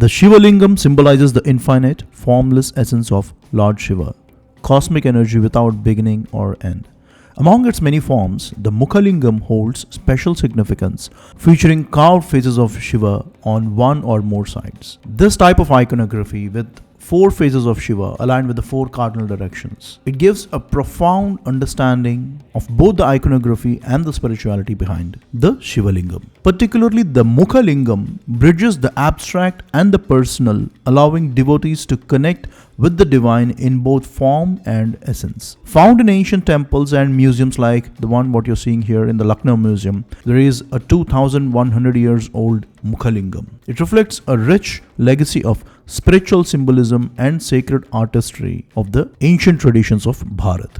The Shiva Lingam symbolizes the infinite, formless essence of Lord Shiva, cosmic energy without beginning or end. Among its many forms, the Mukha Lingam holds special significance, featuring carved faces of Shiva on one or more sides. This type of iconography, with four faces of Shiva aligned with the four cardinal directions, it gives a profound understanding of both the iconography and the spirituality behind the Shiva Lingam. Particularly, the Mukha Lingam bridges the abstract and the personal, allowing devotees to connect with the divine in both form and essence. Found in ancient temples and museums like the one what you're seeing here in the Lucknow Museum, there is a 2100 years old Mukha Lingam. It reflects a rich legacy of spiritual symbolism and sacred artistry of the ancient traditions of Bharat.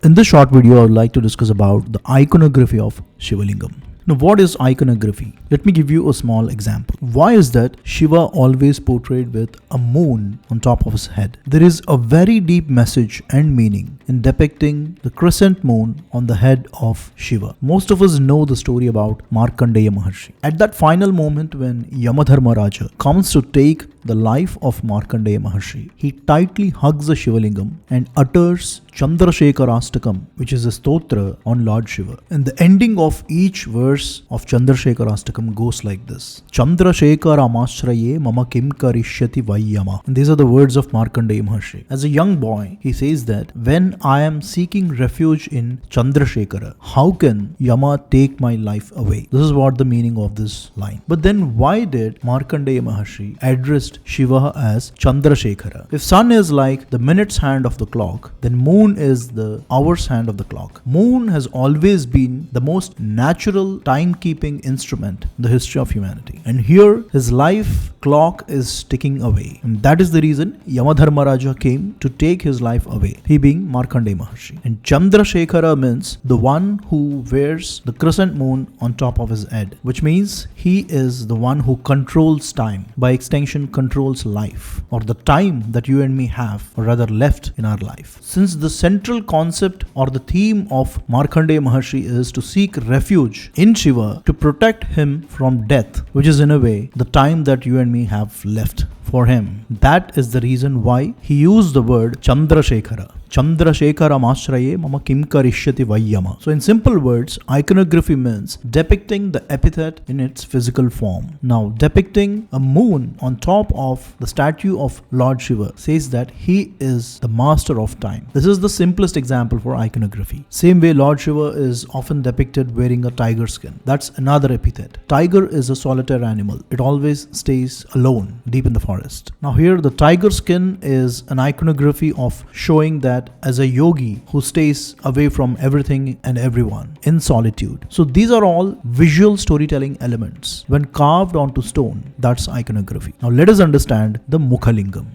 In this short video, I would like to discuss about the iconography of Shiva Lingam. Now, what is iconography? Let me give you a small example. Why is that Shiva always portrayed with a moon on top of his head? There is a very deep message and meaning in depicting the crescent moon on the head of Shiva. Most of us know the story about Markandeya Maharshi. At that final moment when Yamadharma Raja comes to take the life of Markandeya Maharshi, he tightly hugs the Shiva Lingam and utters Chandrasekharastakam, which is a stotra on Lord Shiva. And the ending of each verse of Chandrasekharastakam goes like this: Chandrasekharamashraye mama kim karishyati vayyama. And these are the words of Markandeya Maharshi. As a young boy, he says that when I am seeking refuge in Chandrasekhara, how can Yama take my life away? This is what the meaning of this line. But then why did Markandeya Maharshi address Shiva as Chandrasekhara? If sun is like the minute's hand of the clock, then moon is the hour's hand of the clock. Moon has always been the most natural timekeeping instrument in the history of humanity. And here his life clock is ticking away. And that is the reason Yamadharma Raja came to take his life away, he being Markandeya Maharshi. And Chandrasekhara means the one who wears the crescent moon on top of his head, which means he is the one who controls time, by extension controls life, or the time that you and me have, or rather left in our life. Since the central concept or the theme of Markandeya Maharshi is to seek refuge in Shiva to protect him from death, which is in a way the time that you and me have left for him. That is the reason why he used the word Chandrasekhara. Chandrasekharamashraye mama kim karishyati vayyama. So in simple words, iconography means depicting the epithet in its physical form. Now, depicting a moon on top of the statue of Lord Shiva says that he is the master of time. This is the simplest example for iconography. Same way Lord Shiva is often depicted wearing a tiger skin. That's another epithet. Tiger is a solitary animal. It always stays alone deep in the forest. Now here the tiger skin is an iconography of showing that as a yogi who stays away from everything and everyone in solitude. So these are all visual storytelling elements. When carved onto stone, that's iconography. Now let us understand the Mukha Lingam.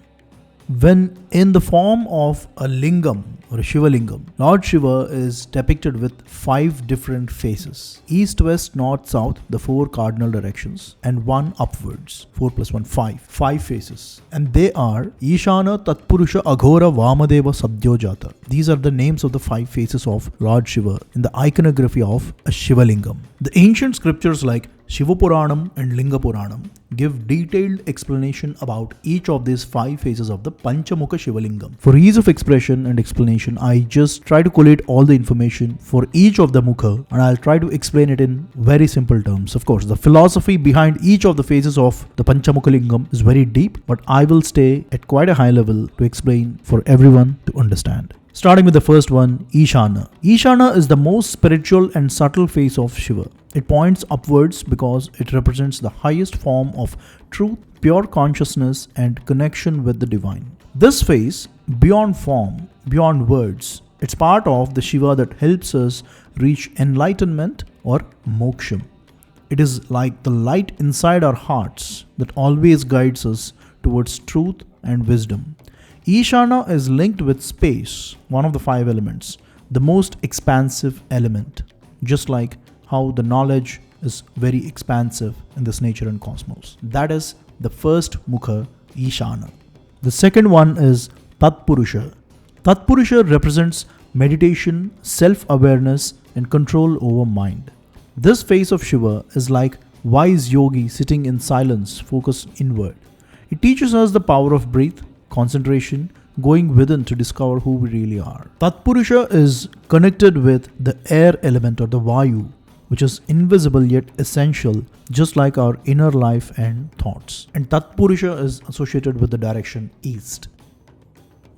When in the form of a lingam or a Shiva Lingam, Lord Shiva is depicted with 5 different faces: east, west, north, south, the 4 cardinal directions, and 1 upwards. 4 plus 1, 5. 5 faces. And they are Ishana, Tatpurusha, Aghora, Vamadeva, Sadyojata. These are the names of the 5 faces of Lord Shiva in the iconography of a Shiva Lingam. The ancient scriptures like Shiva Puranam and Linga Puranam give detailed explanation about each of these 5 faces of the Pancha Mukha Shiva Lingam. For ease of expression and explanation, I just try to collate all the information for each of the Mukha, and I'll try to explain it in very simple terms. Of course, the philosophy behind each of the phases of the Pancha Mukha Lingam is very deep, but I will stay at quite a high level to explain for everyone to understand. Starting with the first one, Ishana. Ishana is the most spiritual and subtle face of Shiva. It points upwards because it represents the highest form of truth, pure consciousness, and connection with the divine. This face, beyond form, beyond words, it's part of the Shiva that helps us reach enlightenment or moksham. It is like the light inside our hearts that always guides us towards truth and wisdom. Ishana is linked with space, one of the 5 elements, the most expansive element, just like how the knowledge is very expansive in this nature and cosmos. That is the first Mukha, Ishana. The second one is Tatpurusha. Tatpurusha represents meditation, self-awareness, and control over mind. This face of Shiva is like wise yogi sitting in silence, focused inward. It teaches us the power of breath, concentration, going within to discover who we really are. Tatpurusha is connected with the air element or the Vayu, which is invisible yet essential, just like our inner life and thoughts. And Tatpurusha is associated with the direction east.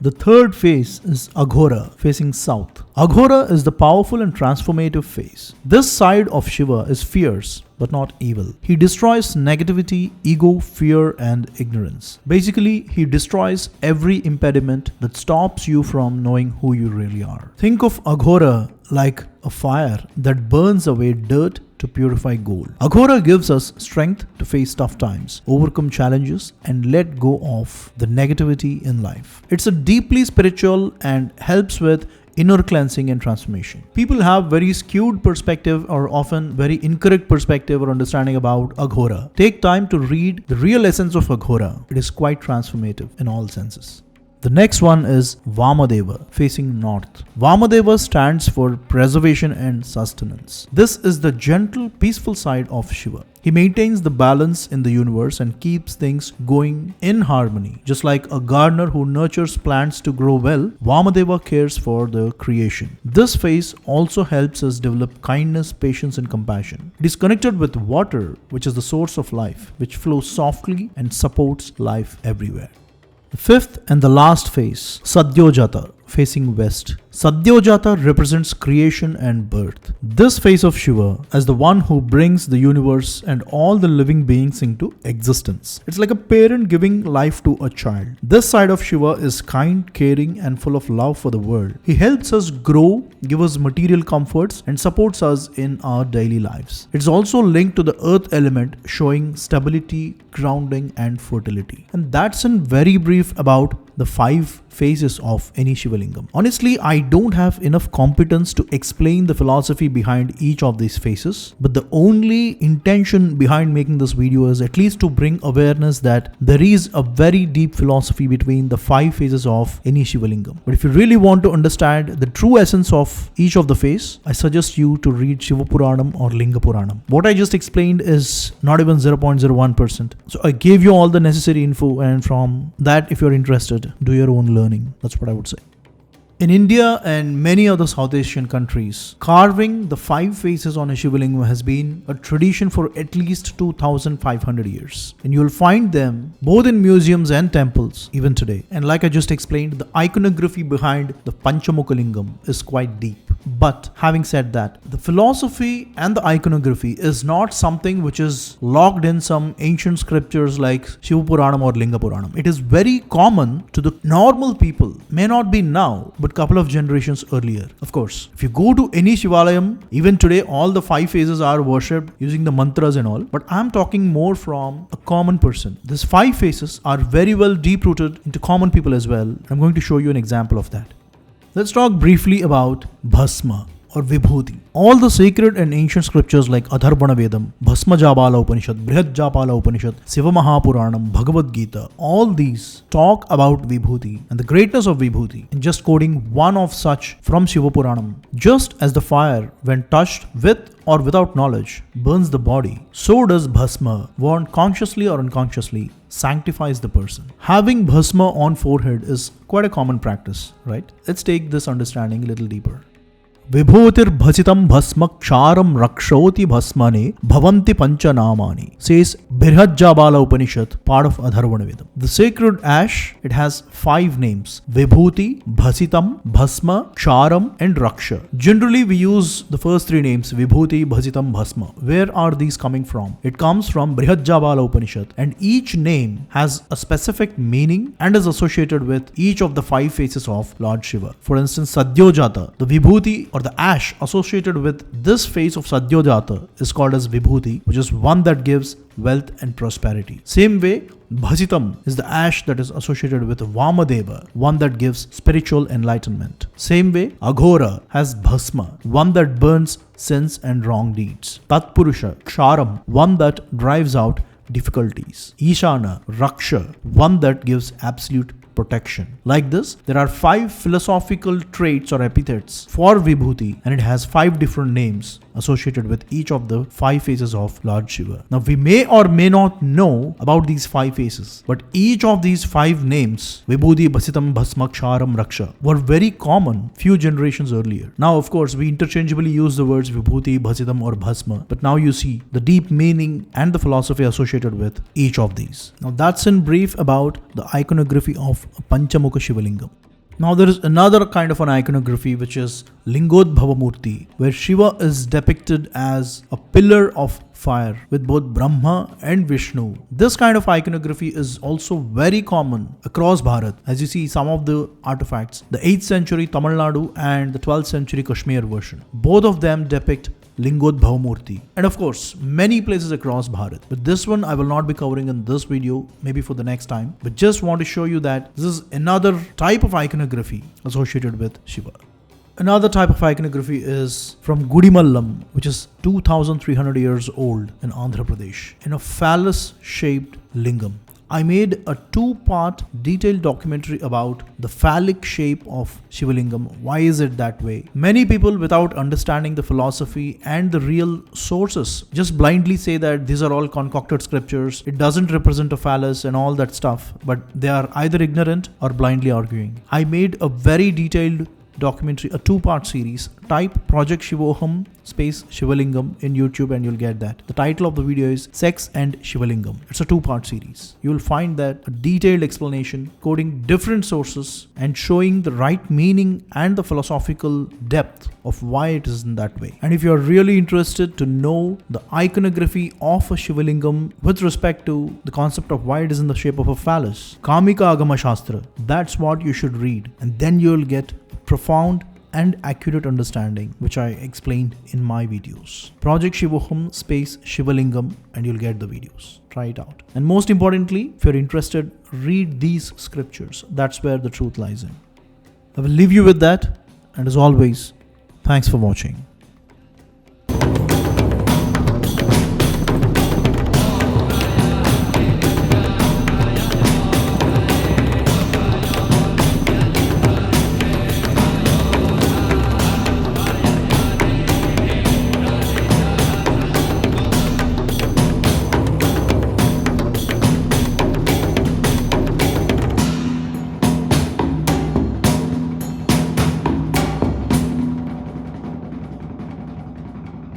The third face is Aghora, facing south. Aghora is the powerful and transformative face. This side of Shiva is fierce, but not evil. He destroys negativity, ego, fear, and ignorance. Basically, he destroys every impediment that stops you from knowing who you really are. Think of Aghora like a fire that burns away dirt to purify gold. Aghora gives us strength to face tough times, overcome challenges, and let go of the negativity in life. It's a deeply spiritual and helps with inner cleansing and transformation. People have very skewed perspective or often very incorrect perspective or understanding about Aghora. Take time to read the real essence of Aghora. It is quite transformative in all senses. The next one is Vamadeva, facing north. Vamadeva stands for preservation and sustenance. This is the gentle, peaceful side of Shiva. He maintains the balance in the universe and keeps things going in harmony. Just like a gardener who nurtures plants to grow well, Vamadeva cares for the creation. This phase also helps us develop kindness, patience, and compassion. It is connected with water, which is the source of life, which flows softly and supports life everywhere. The fifth and the last phase, Sadyojata, facing west. Sadyojata represents creation and birth. This phase of Shiva as the one who brings the universe and all the living beings into existence. It's like a parent giving life to a child. This side of Shiva is kind, caring, and full of love for the world. He helps us grow, give us material comforts, and supports us in our daily lives. It's also linked to the earth element, showing stability, grounding, and fertility. And that's in very brief about the 5 phases of any Shivalingam. Honestly, I don't have enough competence to explain the philosophy behind each of these phases, but the only intention behind making this video is at least to bring awareness that there is a very deep philosophy between the 5 phases of any Shivalingam. But if you really want to understand the true essence of each of the phase, I suggest you to read Shiva Puranam or Linga Puranam. What I just explained is not even 0.01%. So I gave you all the necessary info, and from that, if you're interested, do your own learning. That's what I would say. In India and many other South Asian countries, carving the 5 faces on a Shivalingam has been a tradition for at least 2,500 years. And you'll find them both in museums and temples even today. And like I just explained, the iconography behind the Pancha Mukha Lingam is quite deep. But having said that, the philosophy and the iconography is not something which is locked in some ancient scriptures like Shiva Puranam or Linga Puranam. It is very common to the normal people. May not be now, but couple of generations earlier. Of course, if you go to any Shivalayam, even today, all the 5 phases are worshipped using the mantras and all. But I'm talking more from a common person. These 5 phases are very well deep-rooted into common people as well. I'm going to show you an example of that. Let's talk briefly about Bhasma or Vibhuti. All the sacred and ancient scriptures like Atharvana Vedam, Bhasma Jabala Upanishad, Brihad Japala Upanishad, Siva Mahapuranam, Bhagavad Gita, all these talk about Vibhuti and the greatness of Vibhuti. And just quoting one of such from Shiva Puranam, just as the fire, when touched with or without knowledge, burns the body, so does Bhasma, worn consciously or unconsciously, sanctifies the person. Having Bhasma on forehead is quite a common practice, right? Let's take this understanding a little deeper. Vibhutir bhasitam bhasma ksharam rakshoti bhasmane bhavanti pancha namani, says Brihajjabala Upanishad, part of Atharvana Vedam. The sacred ash, it has 5 names: Vibhuti, Bhasitam, Bhasma, Ksharam, and Raksha. Generally, we use the first 3 names, Vibhuti, Bhasitam, Bhasma. Where are these coming from? It comes from Brihajjabala Upanishad, and each name has a specific meaning and is associated with each of the 5 faces of Lord Shiva. For instance, Sadyojata, the Vibhuti or the ash associated with this phase of Sadyojata is called as Vibhuti, which is one that gives wealth and prosperity. Same way, Bhasitam is the ash that is associated with Vamadeva, one that gives spiritual enlightenment. Same way, Aghora has Bhasma, one that burns sins and wrong deeds. Tatpurusha, Ksharam, one that drives out difficulties. Ishana, Raksha, one that gives absolute protection. Like this, there are 5 philosophical traits or epithets for Vibhuti, and it has 5 different names associated with each of the 5 faces of Lord Shiva. Now, we may or may not know about these 5 faces, but each of these 5 names, Vibhuti, Bhasitam, Bhasmaksharam, Raksha, were very common few generations earlier. Now, of course, we interchangeably use the words Vibhuti, Bhasitam or Bhasma, but now you see the deep meaning and the philosophy associated with each of these. Now, that's in brief about the iconography of Pancha Mukha Shivalingam. Now there is another kind of an iconography which is Lingodbhava Murti, where Shiva is depicted as a pillar of fire with both Brahma and Vishnu. This kind of iconography is also very common across Bharat. As you see some of the artifacts, the 8th century Tamil Nadu and the 12th century Kashmir version. Both of them depict Lingodbhava Murti, and of course many places across Bharat. But this one I will not be covering in this video, maybe for the next time, but just want to show you that this is another type of iconography associated with Shiva. Another type of iconography is from Gudimallam, which is 2300 years old in Andhra Pradesh, in a phallus-shaped lingam. I made a 2-part detailed documentary about the phallic shape of Shivalingam. Why is it that way? Many people, without understanding the philosophy and the real sources, just blindly say that these are all concocted scriptures, it doesn't represent a phallus and all that stuff, but they are either ignorant or blindly arguing. I made a very detailed documentary, a 2-part series. Type Project Shivoham space Shivalingam in YouTube and you'll get that. The title of the video is Sex and Shivalingam. It's a 2-part series. You'll find that a detailed explanation, quoting different sources and showing the right meaning and the philosophical depth of why it is in that way. And if you're really interested to know the iconography of a Shivalingam with respect to the concept of why it is in the shape of a phallus, Kamika Agama Shastra, that's what you should read, and then you'll get profound and accurate understanding, which I explained in my videos. Project Shivoham space Shivalingam and you'll get the videos. Try it out. And most importantly, if you're interested, read these scriptures. That's where the truth lies in. I will leave you with that, and as always, thanks for watching.